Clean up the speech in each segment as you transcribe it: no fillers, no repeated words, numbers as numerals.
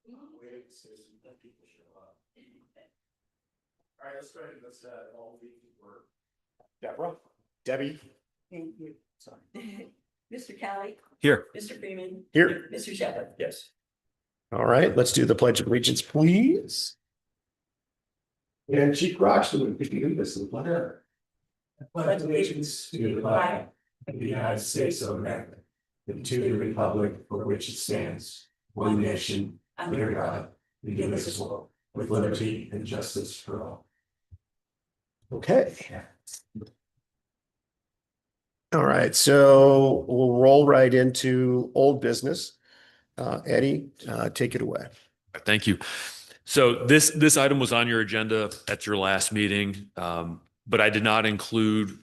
All right, let's go ahead and let's all meet for Deborah, Debbie. Thank you. Sorry. Mr. Kelly. Here. Mr. Freeman. Here. Mr. Shepherd. yes. All right, let's do the Pledge of Allegiance, please. And Chief Roxton, could you do this in the plenary? I pledge allegiance to the flag of the United States of America and to the republic for which it stands, one nation, under God, indivisible, with liberty and justice for all. Okay. All right, so we'll roll right into old business. Eddie, take it away. Thank you. So this item was on your agenda at your last meeting, but I did not include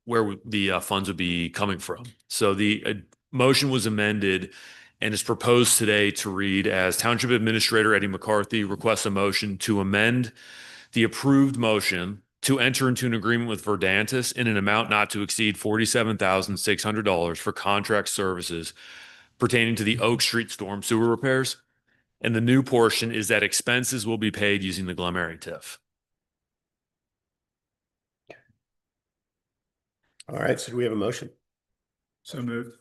where the funds would be coming from. So the motion was amended and is proposed today to read as Township Administrator Eddie McCarthy requests a motion to amend the approved motion to enter into an agreement with Verdantis in an amount not to exceed $47,600 for contract services pertaining to the Oak Street storm sewer repairs. And the new portion is that expenses will be paid using the Glenmary TIF. All right, so do we have a motion? So moved.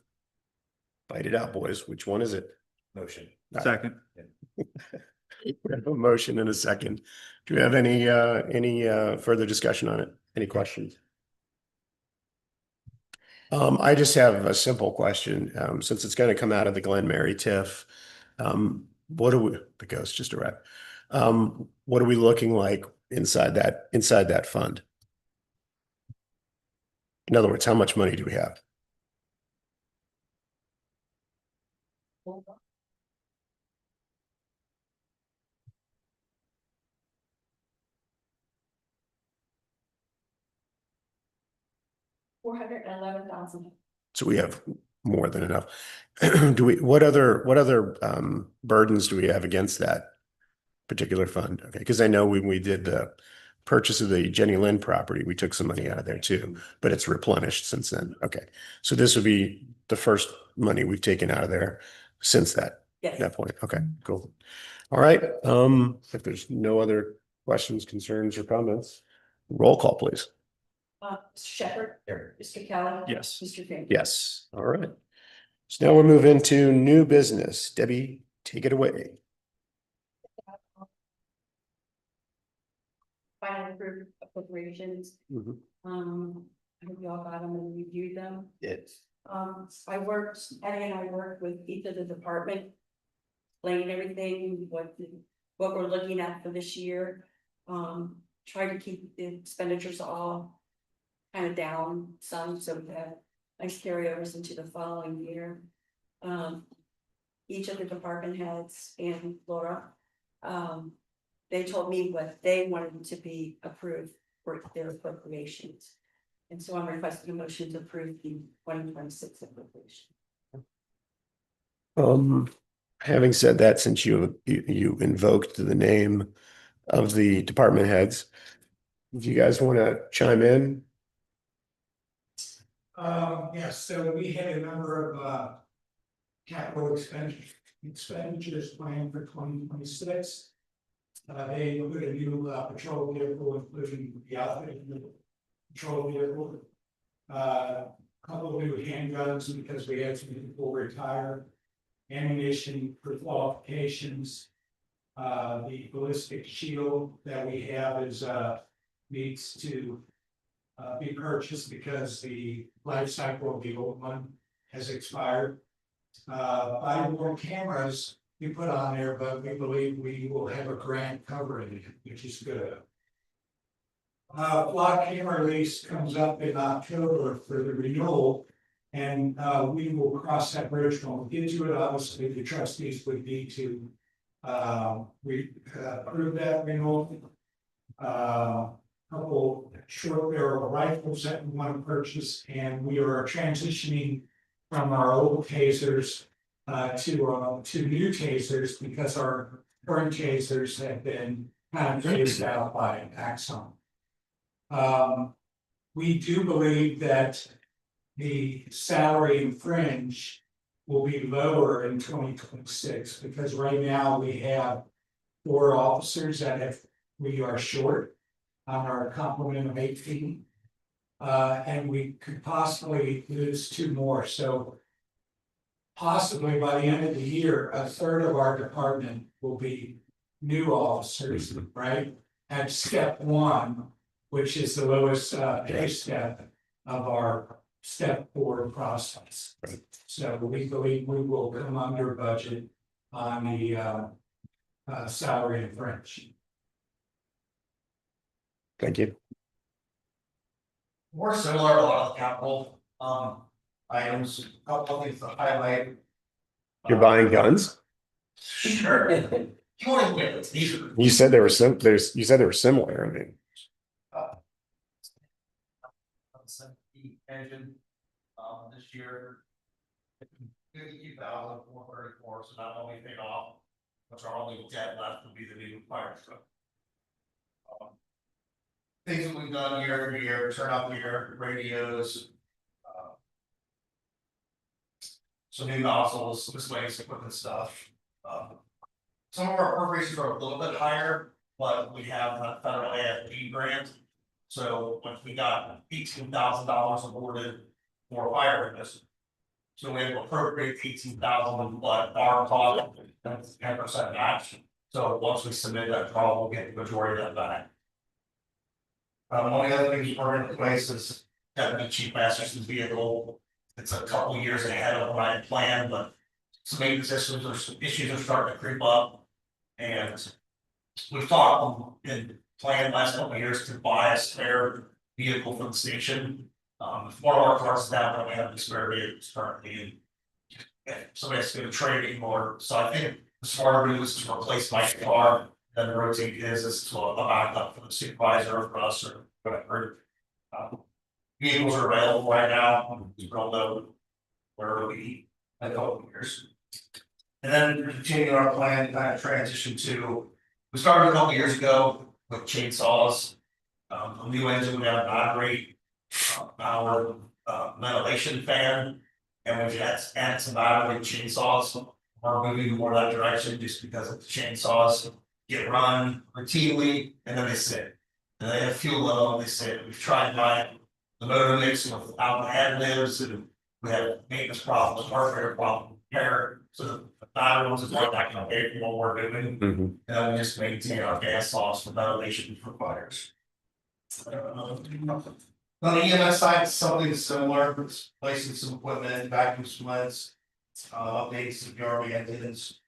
Fight it out, boys. Which one is it? Motion. Second. We have a motion and a second. Do we have any further discussion on it? Any questions? I just have a simple question. Since it's going to come out of the Glenmary TIF, what do we, the ghost just arrived. What are we looking like inside that fund? In other words, how much money do we have? $411,000. So we have more than enough. What other burdens do we have against that particular fund? Okay, because I know when we did the purchase of the Jenny Lynn property, we took some money out of there too, but it's replenished since then. Okay, so this would be the first money we've taken out of there since that Yes. point. Okay, cool. All right. If there's no other questions, concerns, or comments, roll call, please. Mr. Shepherd. Here. Mr. Kelly. Yes. Mr. Freeman. Yes. All right. So now we'll move into new business. Debbie, take it away. Final approved appropriations. Mhm. I hope you all got them and reviewed them. It's Eddie and I worked with each of the department, explaining everything, what we're looking at for this year. Try to keep the expenditures all kind of down some, so we have nice carryovers into the following year. Each of the department heads and Laura, they told me what they wanted to be approved for their appropriations. And so I'm requesting a motion to approve the 2026 appropriation. Having said that, since you invoked the name of the department heads, do you guys want to chime in? Yes, so we had a number of capital expenditures planned for 2026. They include a new patrol vehicle, including the outfit of the patrol vehicle. Couple of new handguns because we had some people retire. Ammunition for qualifications. The ballistic shield that we have is needs to be purchased because the life cycle of the old one has expired. Body-worn cameras we put on there, but we believe we will have a grant covering it, which is good. Block camera lease comes up in October for the renewal, and we will cross that bridge when we get to it. Obviously, the trustees would need to approve that renewal. Couple short barrel rifles that we want to purchase, and we are transitioning from our old tasers to new tasers because our current tasers have been kind of phased out by Axon. We do believe that the salary and fringe will be lower in 2026, because right now we have 4 officers we are short on our complement of 18. And we could possibly lose 2 more, so possibly by the end of the year, a third of our department will be new officers, right? At step 1, which is the lowest pay step of our step 4 process. Right. So we believe we will come under budget on the salary and fringe. Thank you. More similar to a lot of the capital, items, a couple of things to highlight. You're buying guns? Sure. You want to win, these are. You said they were you said they were similar. I mean, Engine, this year. 52,434, so not only paid off, but our only debt left will be the new fire truck. Things that we've done year after year, turn out gear, radios. Some new nozzles, miscellaneous equipment stuff. Some of our appropriations are a little bit higher, but we have a federal AFP grant. So once we got $18,000 awarded for fire witness. So we have to appropriate 18,000, but our cost is 10% match. So once we submit that draw, we'll get the majority of that back. One of the other things we're in place is got the Chief Masterson's vehicle. It's a couple years ahead of what I had planned, but some maintenance issues are starting to creep up. And we've thought and planned last couple of years to buy a spare vehicle from the station. If one of our cars is down, then we have the spare vehicles currently. And if somebody's going to trade anymore. So I think the smarter move is to replace my car, then rotate is to a backup for the supervisor or for us or whatever. Vehicles are available right now. We don't know where it'll be in a couple of years. And then continuing our plan to kind of transition to, we started a couple of years ago with chainsaws. A new engine, we have a vibrate powered ventilation fan, and we've added some battery chainsaws. We're moving more that direction just because of the chainsaws get run routinely and then they sit. And they have fuel low and they sit. We've tried buying the motor mix without the additives, and we have maintenance problems, hardware problem, repair. So the battery ones is not that kind of pay for what we're doing. And then we just maintain our gas sauce for ventilation for fires. On the EMS side, something similar, placing some equipment, vacuum splits, updates to PRV antennas.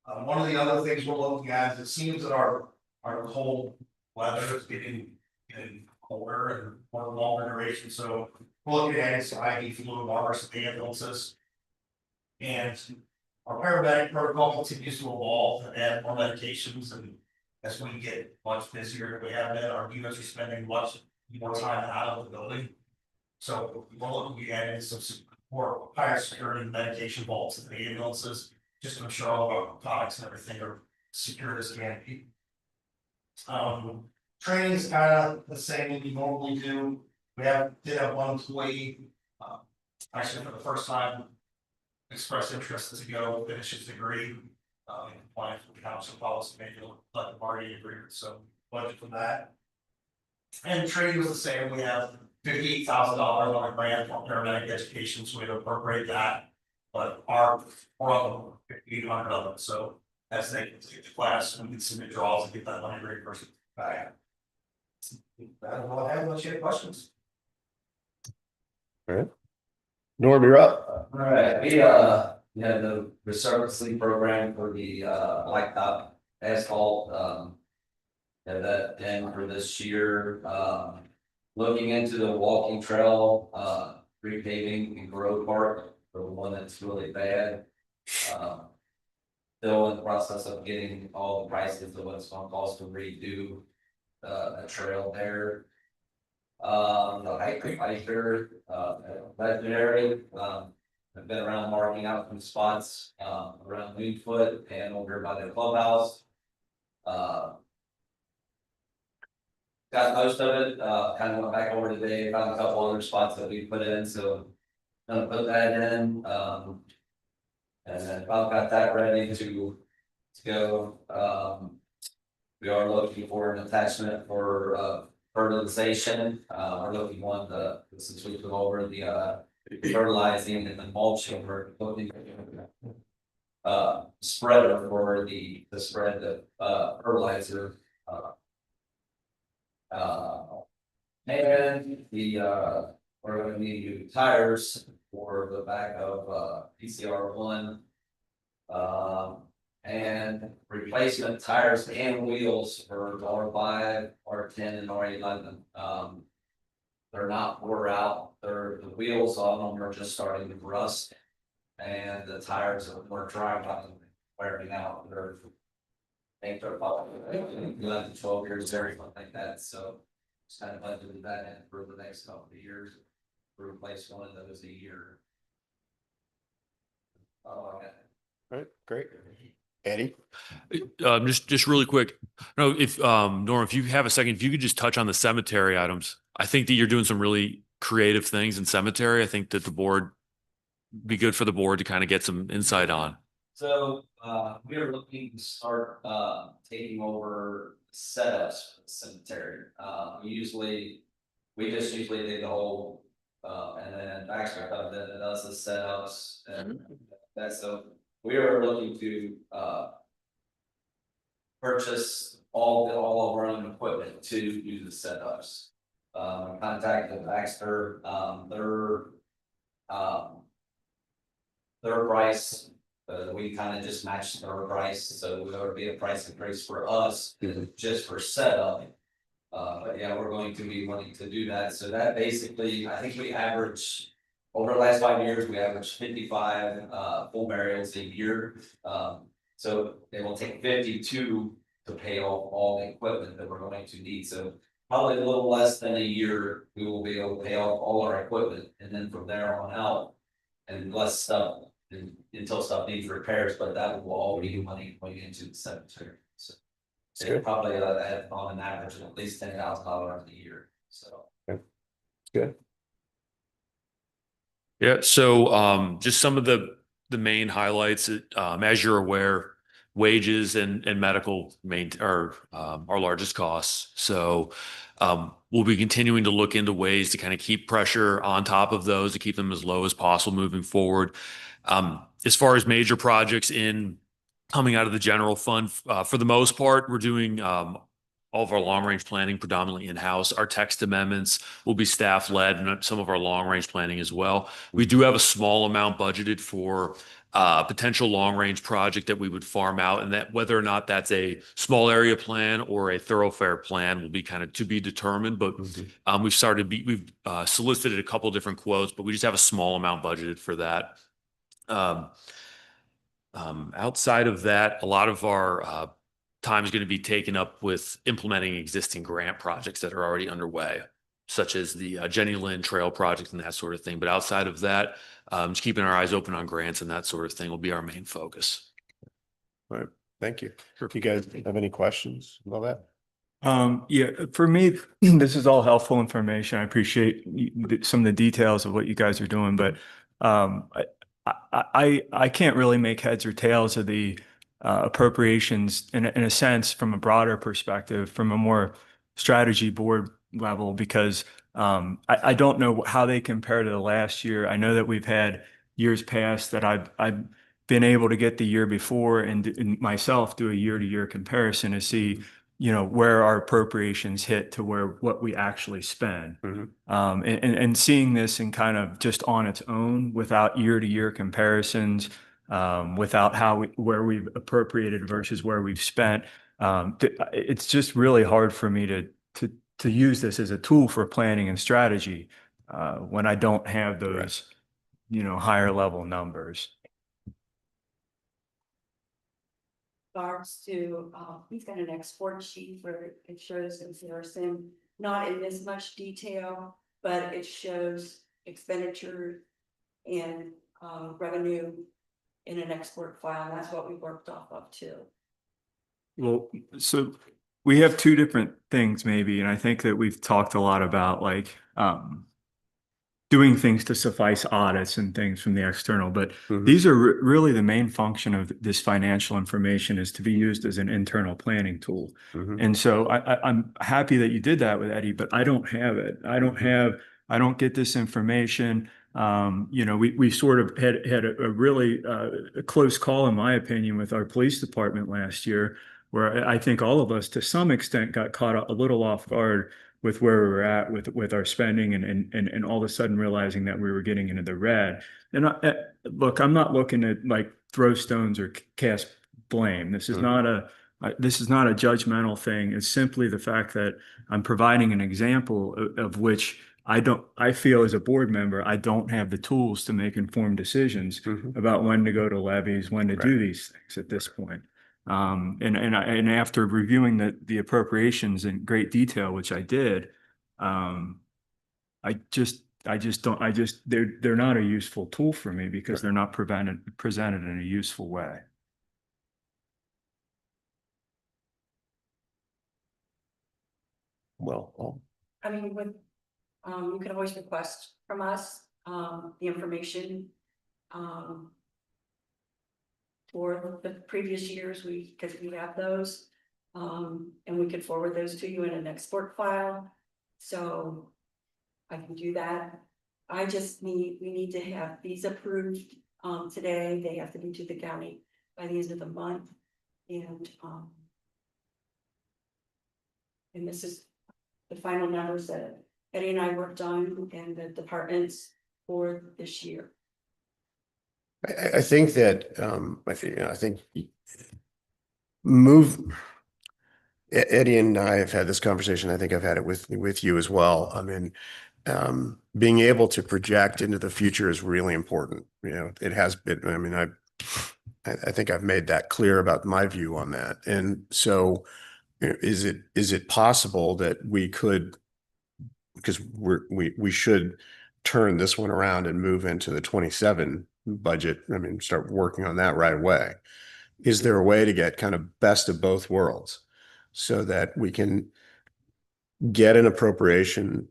One of the other things we're looking at is it seems that our cold weather is getting colder and more longer duration. So we're looking at some IV fluid bars at the ambulances. And our paramedic protocol continues to evolve and add more medications, and as we get much busier, we have that, our units are spending much more time out of the building. So we're looking at adding some more higher security medication vaults in the ambulances, just to ensure all of our products and everything are secure as can be. Training is kind of the same as we normally do. We did have one employee, actually for the first time, express interest to go finish his degree. In compliance with the Township policy manual, collective bargaining agreement, so budget for that. And training was the same. We have $58,000 on a grant for paramedic education, so we had to appropriate that. But we're up to 5,800 of them, so as they take the class, we can submit draws and get that money reimbursed back. That's all I have. Unless you have questions. all right. Norm, you're up. All right, we had the reserve sleep program for the blacktop asphalt. Have that in for this year. Looking into the walking trail, repaving in Grove Park, for the one that's really bad. Still in the process of getting all the prices of what it's gonna cost to redo a trail there. The hiker, legendary, I've been around marking out some spots, around Wingfoot and over by the clubhouse. Got most of it, kind of went back over today, found a couple other spots that we put in, so gonna put that in, and then if I've got that ready to go, we are looking for an attachment for, fertilization, we're looking one, since we took over the, fertilizing and the mulching, we're looking spreader for the spread of, fertilizer, and we're gonna need new tires for the back of, PCR one. And replacement tires and wheels for R5, R10 and R11. They're not wore out, the wheels on them are just starting to rust. And the tires are more dry, not wearing out, I think they're probably 11 to 12 years, everything like that, so. Just kind of budgeted that in for the next couple of years, to replace one of those a year. Oh, I got All right, great. Eddie? Just really quick. No, if, Norm, if you have a second, if you could just touch on the cemetery items. I think that you're doing some really creative things in cemetery. I think that the board, be good for the board to kind of get some insight on. So, we are looking to start, taking over setups for the cemetery. We just usually dig the hole, and then Baxter comes in and does the setups and that, so we are looking to, purchase all of our own equipment to do the setups. Contacted Baxter, their price, we kind of just matched their price, so there would be a price increase for us just for setup. But yeah, we're going to be wanting to do that, so that basically, I think we average, over the last 5 years, we averaged 55 full burials a year. So it will take 52 to pay off all the equipment that we're going to need, so probably a little less than a year, we will be able to pay off all our equipment, and then from there on out, and less stuff until stuff needs repairs, but that will all be money going into the cemetery. So it probably add on an average of at least $10,000 a year. So Good. Yeah, so just some of the main highlights, as you're aware, wages and medical are our largest costs. So we'll be continuing to look into ways to kind of keep pressure on top of those, to keep them as low as possible moving forward. As far as major projects coming out of the general fund, for the most part, we're doing all of our long range planning predominantly in-house. Our text amendments will be staff led, and some of our long range planning as well. We do have a small amount budgeted for potential long range project that we would farm out, and that whether or not that's a small area plan or a thoroughfare plan will be kind of to be determined. But we've solicited a couple different quotes, but we just have a small amount budgeted for that. Outside of that, a lot of our time is going to be taken up with implementing existing grant projects that are already underway, such as the Jenny Lynn Trail project and that sort of thing. But outside of that, just keeping our eyes open on grants and that sort of thing will be our main focus. All right, thank you. If you guys have any questions about that? Yeah, for me, this is all helpful information. I appreciate some of the details of what you guys are doing, but I can't really make heads or tails of the appropriations in a sense from a broader perspective, from a more strategy board level, because I don't know how they compare to the last year. I know that we've had years past that I've been able to get the year before and myself do a year-to-year comparison to see, you know, where our appropriations hit to what we actually spend. And seeing this in kind of just on its own without year-to-year comparisons, without where we've appropriated versus where we've spent, it's just really hard for me to use this as a tool for planning and strategy when I don't have those, you know, higher level numbers. Regards to, he's got an export sheet where it shows comparison, not in this much detail, but it shows expenditure and revenue in an export file. And that's what we worked off of too. Well, so we have two different things maybe, and I think that we've talked a lot about like doing things to suffice audits and things from the external, but Mhm. these are really the main function of this financial information is to be used as an internal planning tool. Mhm. And so I'm happy that you did that with Eddie, but I don't have it. I don't get this information. We sort of had a really a close call, in my opinion, with our police department last year, where I think all of us, to some extent, got caught a little off guard with where we were at with our spending and all of a sudden realizing that we were getting into the red. And look, I'm not looking to like throw stones or cast blame. This is not a judgmental thing. It's simply the fact that I'm providing an example of which I feel as a board member, I don't have the tools to make informed decisions about when to go to levies, when to do these things at this point. And after reviewing the appropriations in great detail, which I did, they're not a useful tool for me because they're not presented in a useful way. Well, I mean, you can always request from us, the information, for the previous years, because we have those. And we can forward those to you in an export file. So I can do that. We need to have these approved, today. They have to be to the county by the end of the month. And this is the final numbers that Eddie and I worked on and the departments for this year. I think that I think move. Eddie and I have had this conversation. I think I've had it with you as well. I mean, being able to project into the future is really important. It has been. I mean, I think I've made that clear about my view on that. And so, is it possible that we could, because we should turn this one around and move into the 27 budget? I mean, start working on that right away. Is there a way to get kind of best of both worlds so that we can get an appropriation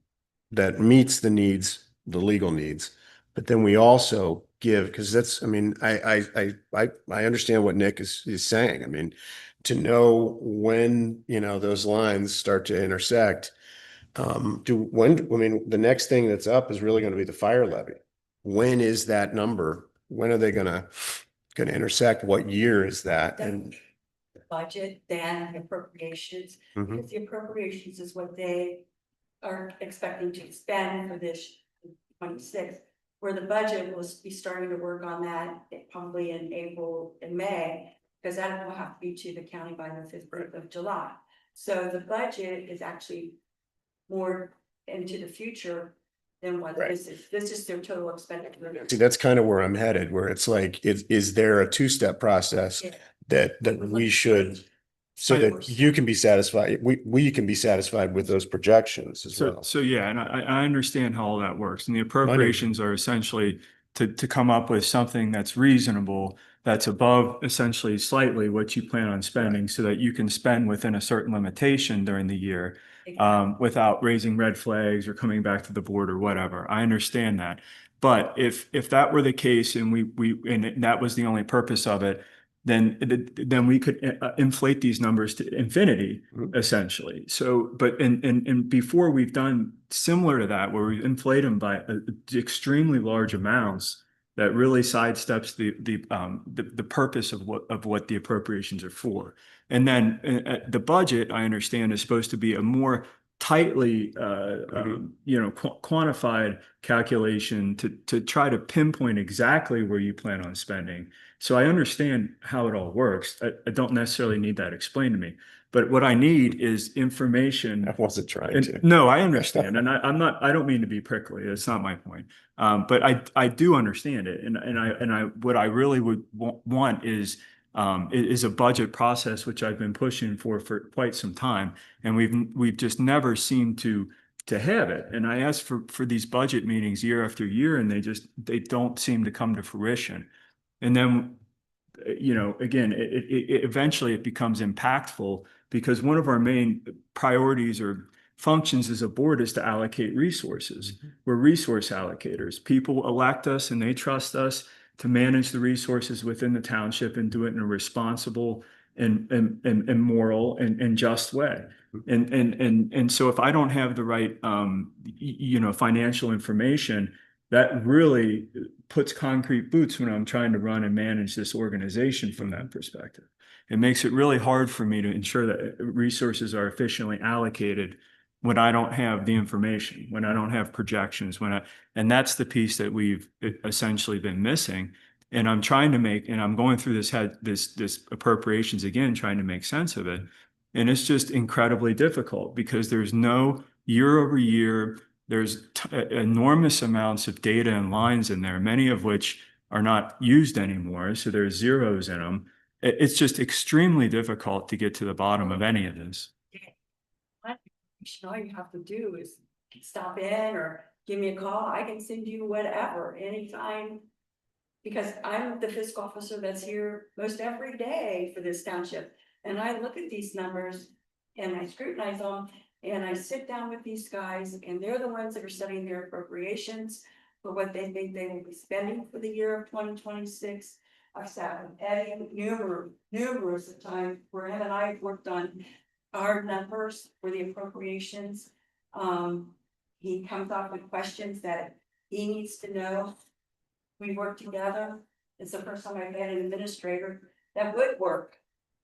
that meets the needs, the legal needs, but then we also give, because that's, I mean, I understand what Nick is saying. I mean, to know when, those lines start to intersect, I mean, the next thing that's up is really going to be the fire levy. When is that number? When are they going to intersect? What year is that? And Budget, then appropriations, because the appropriations is what they are expecting to spend for this 26, where the budget will be starting to work on that probably in April and May, because that will have to be to the county by the 5th of July. So the budget is actually more into the future than what this is. This is their total expenditure. See, that's kind of where I'm headed, where it's like, is there a two-step process that we should, so that you can be satisfied, we can be satisfied with those projections as well. So yeah, and I understand how all that works. And the appropriations are essentially to come up with something that's reasonable, that's above essentially slightly what you plan on spending, so that you can spend within a certain limitation during the year, without raising red flags or coming back to the board or whatever. I understand that. But if that were the case and and that was the only purpose of it, then we could inflate these numbers to infinity, essentially. So, but and before we've done similar to that, where we inflate them by extremely large amounts, that really sidesteps the purpose of what the appropriations are for. And then the budget, I understand, is supposed to be a more tightly quantified calculation to try to pinpoint exactly where you plan on spending. So I understand how it all works. I don't necessarily need that explained to me, but what I need is information. I wasn't trying to. No, I understand. And I don't mean to be prickly. That's not my point. But I do understand it. What I really would want is a budget process, which I've been pushing for quite some time. And we've just never seemed to have it. And I ask for these budget meetings year after year, and they don't seem to come to fruition. And then, again, eventually it becomes impactful, because one of our main priorities or functions as a board is to allocate resources. We're resource allocators. People elect us and they trust us to manage the resources within the township and do it in a responsible and moral and just way. And so if I don't have the right, financial information, that really puts concrete boots when I'm trying to run and manage this organization from that perspective. It makes it really hard for me to ensure that resources are efficiently allocated when I don't have the information, when I don't have projections, and that's the piece that we've essentially been missing. And I'm trying to and I'm going through this appropriations again, trying to make sense of it. And it's just incredibly difficult because there's no year over year, there's enormous amounts of data and lines in there, many of which are not used anymore. So there's zeros in them. It's just extremely difficult to get to the bottom of any of this. All you have to do is stop in or give me a call. I can send you whatever, anytime. Because I'm the fiscal officer that's here most every day for this township. And I look at these numbers and I scrutinize them and I sit down with these guys and they're the ones that are setting their appropriations for what they think they will be spending for the year of 2026. I've sat with Eddie numerous of times where him and I have worked on our numbers for the appropriations. He comes up with questions that he needs to know. We work together. It's the first time I've had an administrator that would work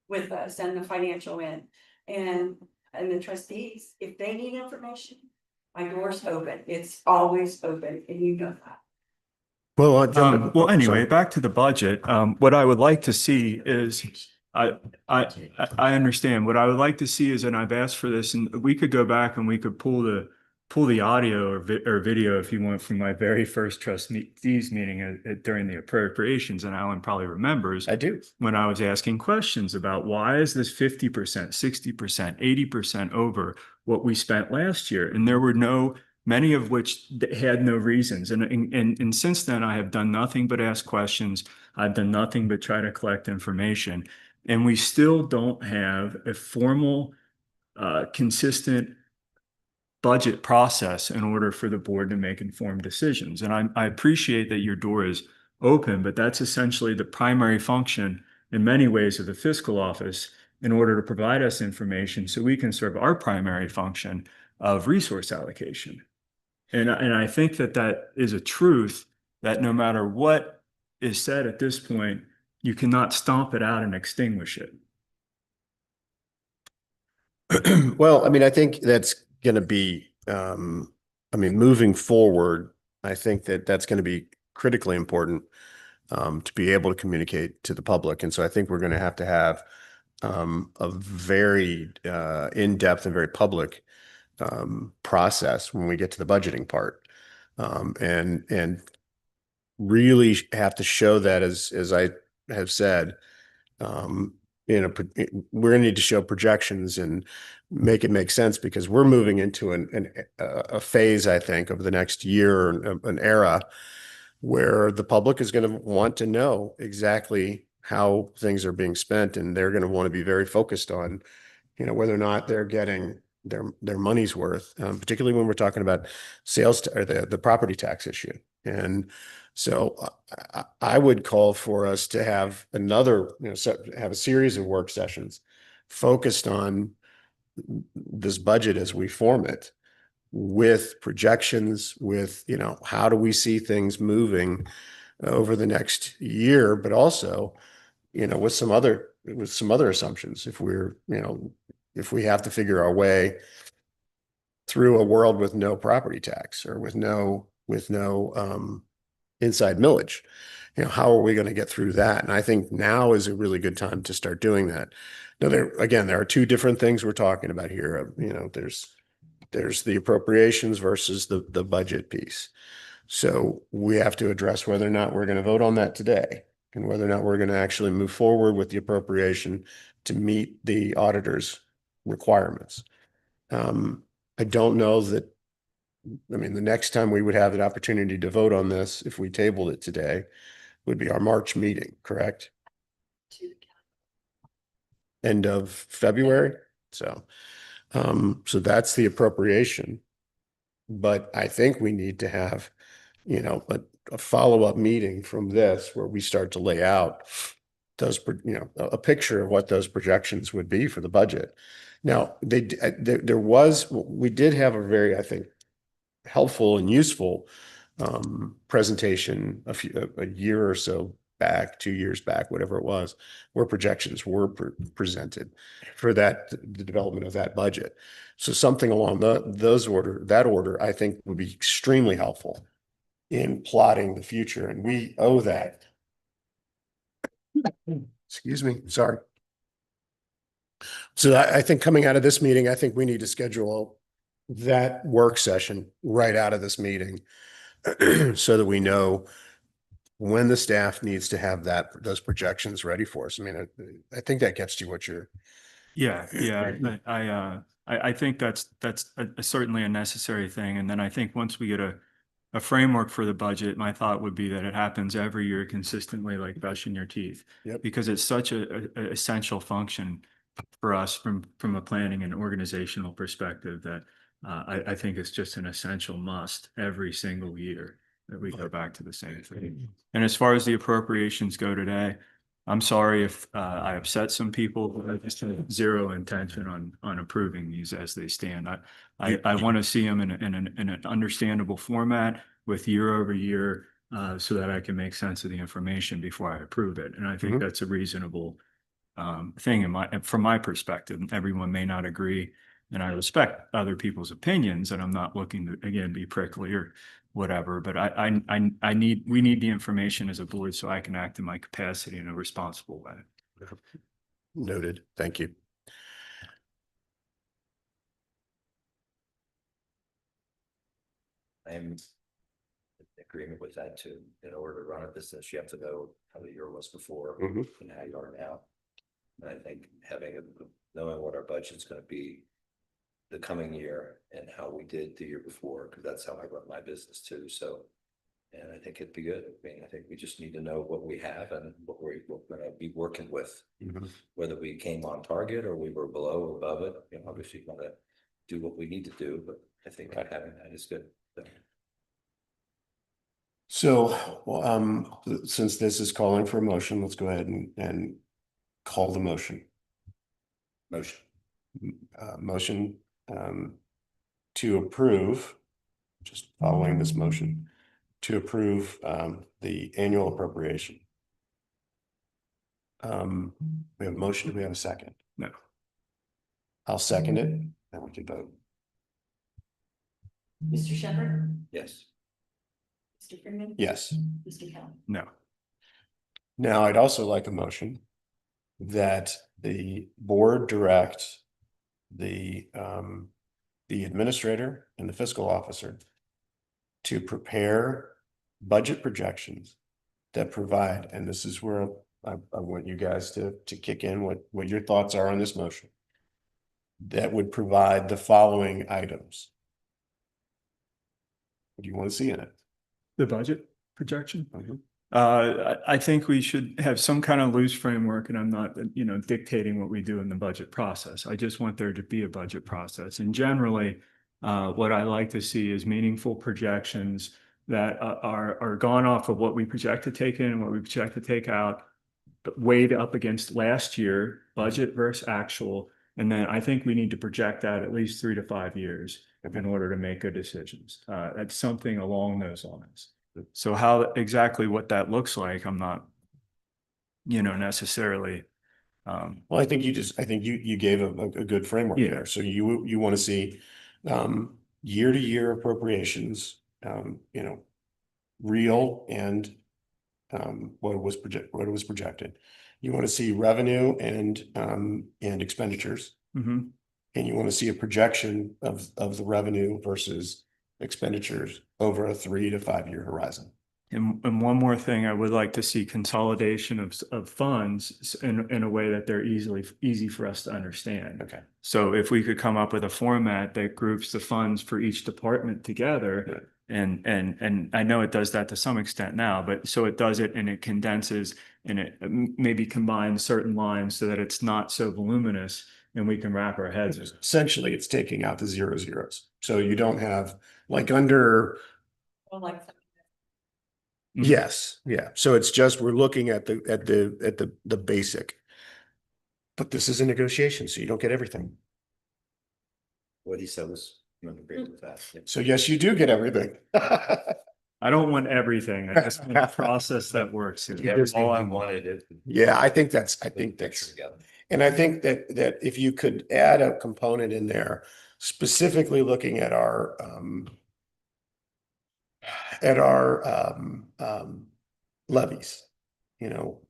with us and the financial end. And the trustees, if they need information, my door's open. It's always open, and you know that. Well, I'll jump in. Well, anyway, Sorry. back to the budget. What I would like to see is, I understand. What I would like to see is, and I've asked for this, and we could go back and we could pull the audio or video if you want from my very first trustees meeting during the appropriations. And Alan probably remembers. I do. When I was asking questions about why is this 50%, 60%, 80% over what we spent last year? And there were many of which had no reasons. And since then, I have done nothing but ask questions. I've done nothing but try to collect information. And we still don't have a formal, consistent budget process in order for the board to make informed decisions. And I appreciate that your door is open, but that's essentially the primary function in many ways of the fiscal office in order to provide us information so we can serve our primary function of resource allocation. And I think that is a truth that no matter what is said at this point, you cannot stomp it out and extinguish it. Well, I mean, I think that's going to be, moving forward, I think that's going to be critically important to be able to communicate to the public. And so I think we're going to have a very in-depth and very public process when we get to the budgeting part, and really have to show that, as I have said, we're going to need to show projections and make it make sense, because we're moving into a phase, I think, over the next year, an era where the public is going to want to know exactly how things are being spent, and they're going to want to be very focused on, whether or not they're getting their money's worth, particularly when we're talking about sales or the property tax issue. And so I would call for us to have have a series of work sessions focused on this budget as we form it, with projections, with, how do we see things moving over the next year, but also, with some other assumptions. If if we have to figure our way through a world with no property tax or with no inside millage, how are we going to get through that? And I think now is a really good time to start doing that. Now, there are two different things we're talking about here. There's the appropriations versus the budget piece. So we have to address whether or not we're going to vote on that today, and whether or not we're going to actually move forward with the appropriation to meet the auditor's requirements. I don't know that, the next time we would have an opportunity to vote on this, if we tabled it today, would be our March meeting, correct? End of February. So, So that's the appropriation. But I think we need to have, you know, a follow-up meeting from this where we start to lay out those, you know, a picture of what those projections would be for the budget. Now, we did have a very, I think, helpful and useful presentation a year or so back, 2 years back, whatever it was, where projections were presented for the development of that budget. So something along that order, I think would be extremely helpful in plotting the future, and we owe that. Excuse me, sorry. So I think coming out of this meeting, I think we need to schedule that work session right out of this meeting so that we know when the staff needs to have those projections ready for us. I mean, I think that gets to what you're. Yeah, I think that's certainly a necessary thing. And then I think once we get a framework for the budget, my thought would be that it happens every year consistently, like brushing your teeth. Yep. Because it's such a essential function for us from a planning and organizational perspective that I think it's just an essential must every single year that we go back to the same thing. And as far as the appropriations go today, I'm sorry if I upset some people, but I just have zero intention on approving these as they stand. I want to see them in an understandable format with year over year so that I can make sense of the information before I approve it. And I think that's a reasonable thing from my perspective. Everyone may not agree, and I respect other people's opinions, and I'm not looking to, again, be prickly or whatever, but we need the information as a board so I can act in my capacity in a responsible way. Noted. Thank you. I'm in agreement with that too. In order to run a business, you have to know how the year was before and how you are now. And I think knowing what our budget's going to be the coming year and how we did the year before, because that's how I run my business too. So, and I think it'd be good. I mean, I think we just need to know what we have and what we're going to be working with, whether we came on target or we were below or above it. You know, obviously want to do what we need to do, but I think having that is good. So, since this is calling for a motion, let's go ahead and call the motion. Motion to approve, just following this motion, to approve the annual appropriation. We have a motion. Do we have a second? No. I'll second it, and we can vote. Mr. Shepherd? Yes. Mr. Freeman? Yes. Mr. Kelly? No. Now, I'd also like a motion that the board direct the administrator and the fiscal officer to prepare budget projections that provide, and this is where I want you guys to kick in what your thoughts are on this motion, that would provide the following items. What do you want to see in it? The budget projection? I think we should have some kind of loose framework, and I'm not, dictating what we do in the budget process. I just want there to be a budget process. And generally, what I like to see is meaningful projections that are gone off of what we project to take in and what we project to take out, but weighed up against last year, budget versus actual. And then I think we need to project that at least 3 to 5 years in order to make good decisions. That's something along those lines. So exactly what that looks like, I'm not, necessarily. Well, I think you gave a good framework there. So you want to see year to year appropriations, real and what was projected. You want to see revenue and expenditures. And you want to see a projection of the revenue versus expenditures over a 3 to 5 year horizon. And one more thing, I would like to see consolidation of funds in a way that they're easy for us to understand. Okay. So if we could come up with a format that groups the funds for each department together, and I know it does that to some extent now, but so it does it and it condenses and it maybe combines certain lines so that it's not so voluminous and we can wrap our heads. Essentially, it's taking out the 0 zeros. So you don't have like under, Or like, yes, yeah. So it's just, we're looking at the basic. But this is a negotiation, so you don't get everything. What he said was, I'm in agreement with that. Yeah. So yes, you do get everything. I don't want everything. I just want a process that works. Yeah, everything I wanted it. Yeah, I think that's, Together. and I think that if you could add a component in there, specifically looking at our levies, you know,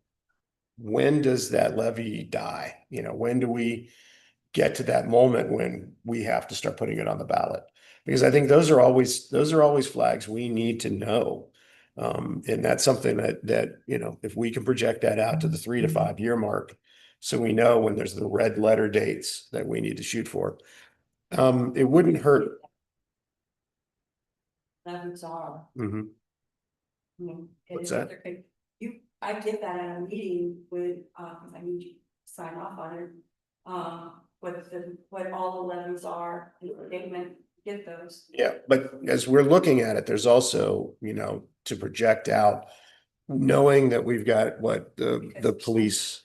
when does that levy die? You know, when do we get to that moment when we have to start putting it on the ballot? Because I think those are always flags we need to know. And that's something that, you know, if we can project that out to the 3 to 5 year mark, so we know when there's the red letter dates that we need to shoot for. It wouldn't hurt. levies are. Mhm. You know, What's and that? I get that at a meeting with, I need you to sign off on it. What all the levies are, and they meant get those. Yeah, but as we're looking at it, there's also, you know, to project out, knowing that we've got what the police.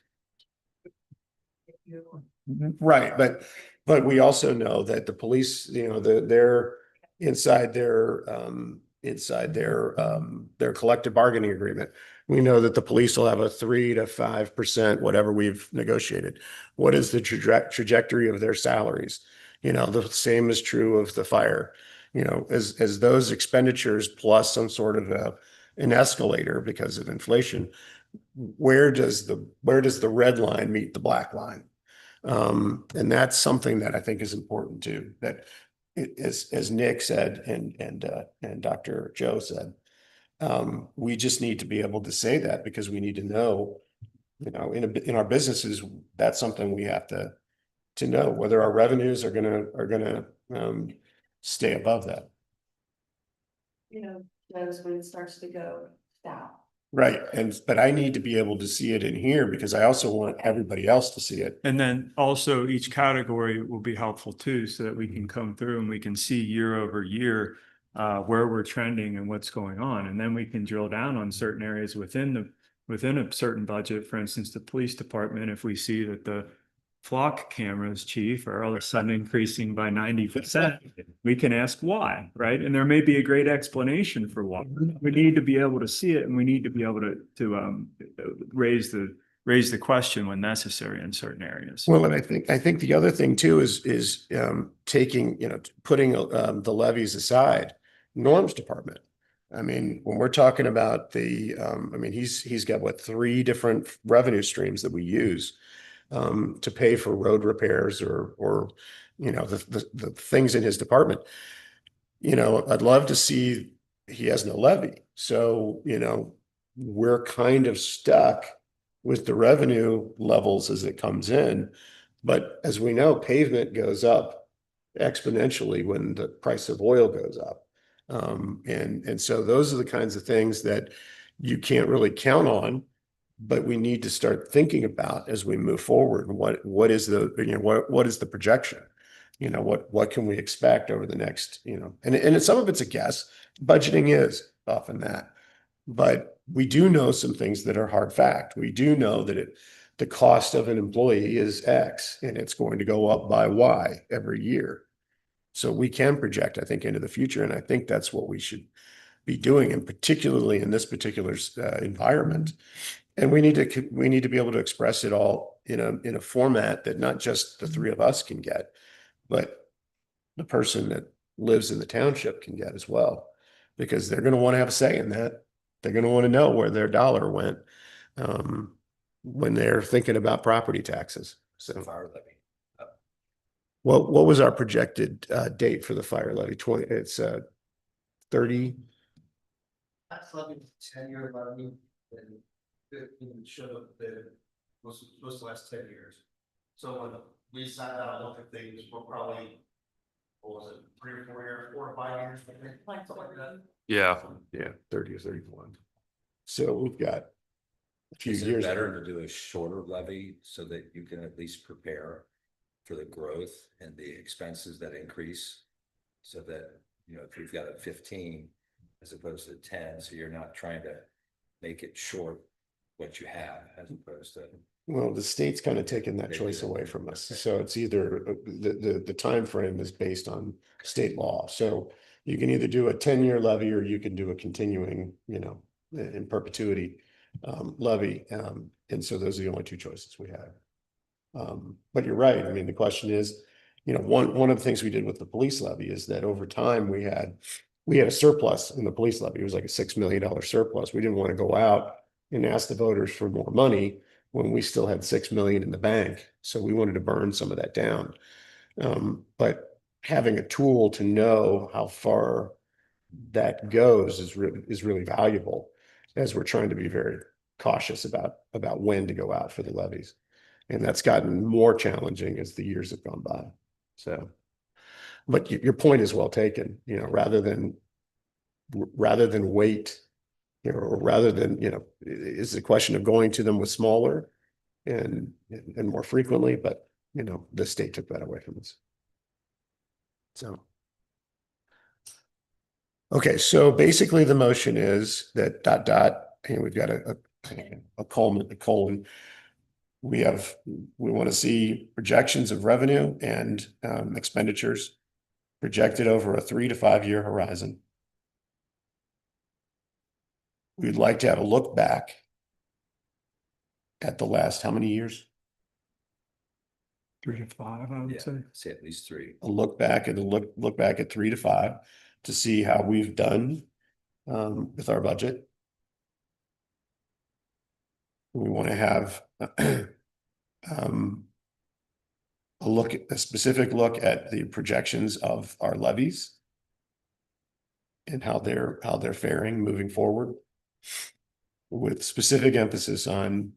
Right, but we also know that the police, you know, they're inside their collective bargaining agreement. We know that the police will have a 3 to 5%, whatever we've negotiated. What is the trajectory of their salaries? You know, the same is true of the fire. You know, as those expenditures plus some sort of an escalator because of inflation, where does the red line meet the black line? And that's something that I think is important too, that as Nick said, and Dr. Joe said, we just need to be able to say that because we need to know, you know, in our businesses, that's something we have to know whether our revenues are gonna stay above that. You know, those when it starts to go down. Right. But I need to be able to see it in here because I also want everybody else to see it. And then also each category will be helpful too, so that we can come through and we can see year over year where we're trending and what's going on. And then we can drill down on certain areas within a certain budget. For instance, the police department, if we see that the flock cameras, chief, are all of a sudden increasing by 90%, we can ask why, right? And there may be a great explanation for why. We need to be able to see it, and we need to be able to raise the question when necessary in certain areas. Well, and I think the other thing too is taking, you know, putting the levies aside, Norm's department. I mean, when we're talking about I mean, he's got what, 3 different revenue streams that we use to pay for road repairs or you know, the things in his department. You know, I'd love to see he has no levy. So, you know, we're kind of stuck with the revenue levels as it comes in. But as we know, pavement goes up exponentially when the price of oil goes up. And so those are the kinds of things that you can't really count on, but we need to start thinking about as we move forward. And what is the, you know, what is the projection? You know, what can we expect over the next, you know, and some of it's a guess. Budgeting is often that, but we do know some things that are hard fact. We do know that the cost of an employee is X and it's going to go up by Y every year. So we can project, I think, into the future. And I think that's what we should be doing, and particularly in this particular environment. And we need to be able to express it all in a format that not just the 3 of us can get, but the person that lives in the township can get as well, because they're going to want to have a say in that. They're going to want to know where their dollar went when they're thinking about property taxes. So Fire levy. what was our projected date for the fire levy? It's 30. That's like a 10-year levy, and it should have been most the last 10 years. So when we sat down and looked at things, we're probably, what was it, 3 or 4 years, 4 or 5 years, I think, Like something like that. Yeah. 30 or 31. So we've got a few Is it years. better to do a shorter levy so that you can at least prepare? for the growth and the expenses that increase. So that, you know, if you've got a 15 as opposed to 10, so you're not trying to make it short what you have as opposed to. Well, the state's kind of taken that They choice do. away from us. So it's either the time frame is based on state law. So you can either do a 10-year levy or you can do a continuing, you know, in perpetuity levy. And so those are the only two choices we have. But you're right. I mean, the question is, you know, one of the things we did with the police levy is that over time we had a surplus in the police levy. It was like a $6 million surplus. We didn't want to go out and ask the voters for more money when we still had 6 million in the bank. So we wanted to burn some of that down. But having a tool to know how far that goes is really valuable, as we're trying to be very cautious about when to go out for the levies. And that's gotten more challenging as the years have gone by. So, but your point is well taken, you know, rather than wait, you know, or rather than, you know, it's a question of going to them with smaller and more frequently, but you know, the state took that away from us. So. Okay, so basically the motion is that ... and we've got a colon. We want to see projections of revenue and expenditures projected over a 3 to 5 year horizon. We'd like to have a look back at the last, how many years? 3 to 5, I would say. Say at least 3. A look back and look back at 3 to 5 to see how we've done with our budget. We want to have a specific look at the projections of our levies and how they're faring moving forward, with specific emphasis on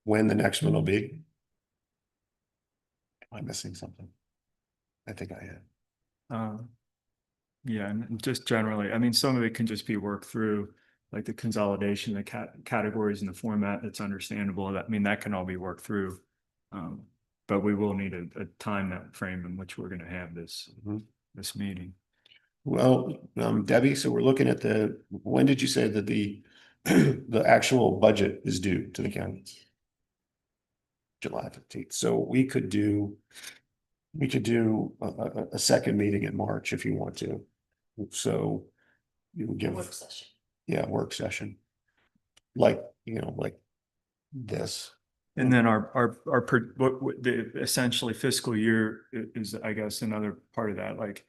when the next one will be. Am I missing something? I think I am. Yeah, and just generally, I mean, some of it can just be worked through, like the consolidation, the categories in the format that's understandable. That, I mean, that can all be worked through. But we will need a time frame in which we're going to have this meeting. Well, Debbie, so we're looking at when did you say that the actual budget is due to the county? July 15th. So we could do a second meeting in March if you want to. So you can give, Work session. yeah, work session. Like, you know, like this. And then the essentially fiscal year is, I guess, another part of that. Like,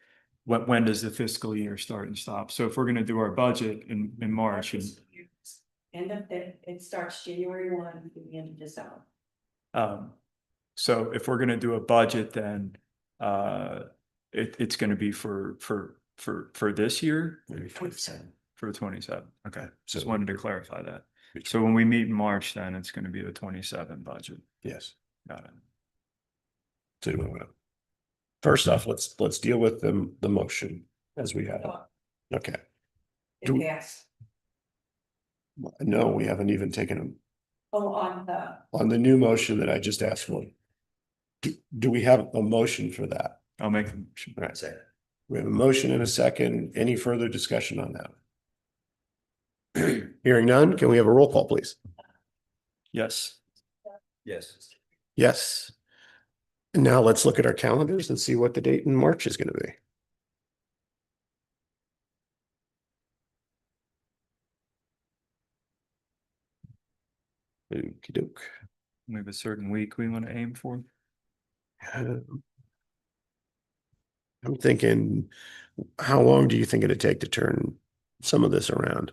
when does the fiscal year start and stop? So if we're going to do our budget in March, It starts January 1 to the end of December. so if we're going to do a budget, then it's going to be for this year, Maybe 27. for 27. Okay, just So- wanted to clarify that. So when we meet in March, then it's going to be the 27 budget. Yes. Got it. So first off, let's deal with the motion as we have it. Okay. It Do- passed. No, we haven't even taken them Oh, on the new motion that I just asked for. Do we have a motion for that? I'll make the motion. All right. We have a motion and a second. Any further discussion on that? Hearing none, can we have a roll call, please? Yes. Yes. Yes. And now let's look at our calendars and see what the date in March is going to be. Okey doke. We have a certain week we want to aim for. I'm thinking, how long do you think it'd take to turn some of this around?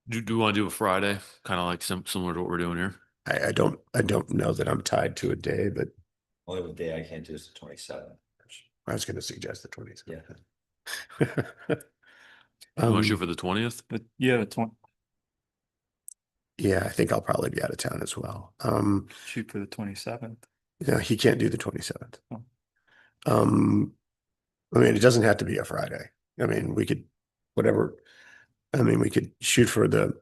Do you want to do a Friday, kind of like similar to what we're doing here? I don't know that I'm tied to a day, but Only the day I can't do is the 27th. I was going to suggest the 20th. Yeah. You want to shoot for the 20th? But yeah, the 20, Yeah, I think I'll probably be out of town as well. shoot for the 27th. No, he can't do the 27th. Oh. I mean, it doesn't have to be a Friday. I mean, we could, whatever. I mean, we could shoot for the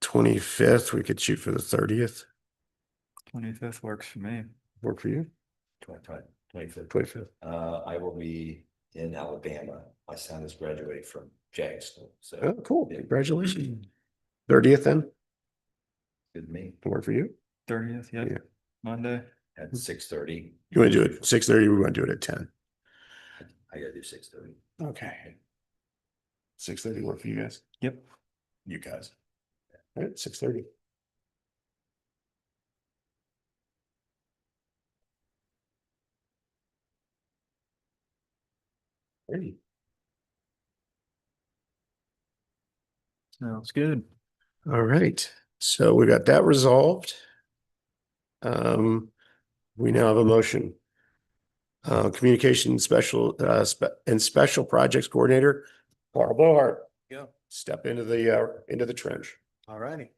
25th, we could shoot for the 30th. 25th works for me. Work for you? 25th. 25th. I will be in Alabama. My son is graduating from Jackson, so. Oh, cool. Yeah. Congratulations. 30th then? Good to me. Work for you? 30th, Yeah. yep, Monday. At 6:30. You want to do it 6:30? We want to do it at 10. I gotta do 6:30. Okay. 6:30 work for you guys? Yep. You guys. All right, 6:30. Ready. Sounds good. All right, so we got that resolved. We now have a motion. Communication special, and special projects coordinator, Carl Bohart. Yeah. Step into the trench. All righty.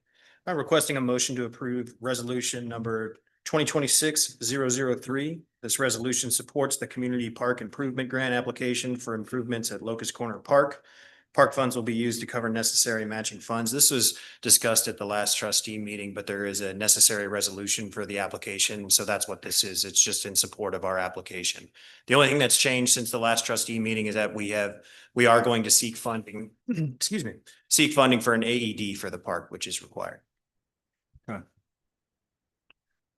I'm requesting a motion to approve resolution number 2026-003. This resolution supports the Community Park Improvement Grant application for improvements at Locust Corner Park. Park funds will be used to cover necessary matching funds. This was discussed at the last trustee meeting, but there is a necessary resolution for the application. So that's what this is. It's just in support of our application. The only thing that's changed since the last trustee meeting is that we are going to seek funding, excuse me, seek funding for an AED for the park, which is required.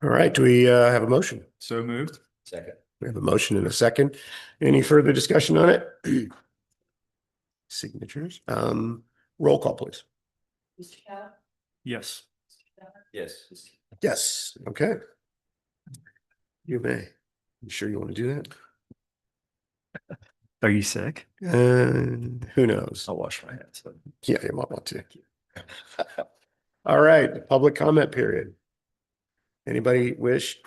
All right, do we have a motion? So moved. Second. We have a motion and a second. Any further discussion on it? Signatures. Roll call, please. Mr. Kelly. Yes. Yes. Yes, okay. You may. You sure you want to do that? Are you sick? Who knows? I'll wash my hands. Yeah, you might want to. All right, public comment period. Anybody wish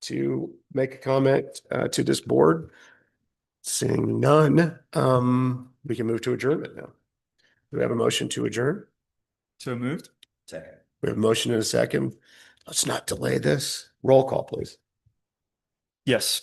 to make a comment to this board? Seeing none, we can move to adjournment now. Do we have a motion to adjourn? So moved. Second. We have a motion and a second. Let's not delay this. Roll call, please. Yes.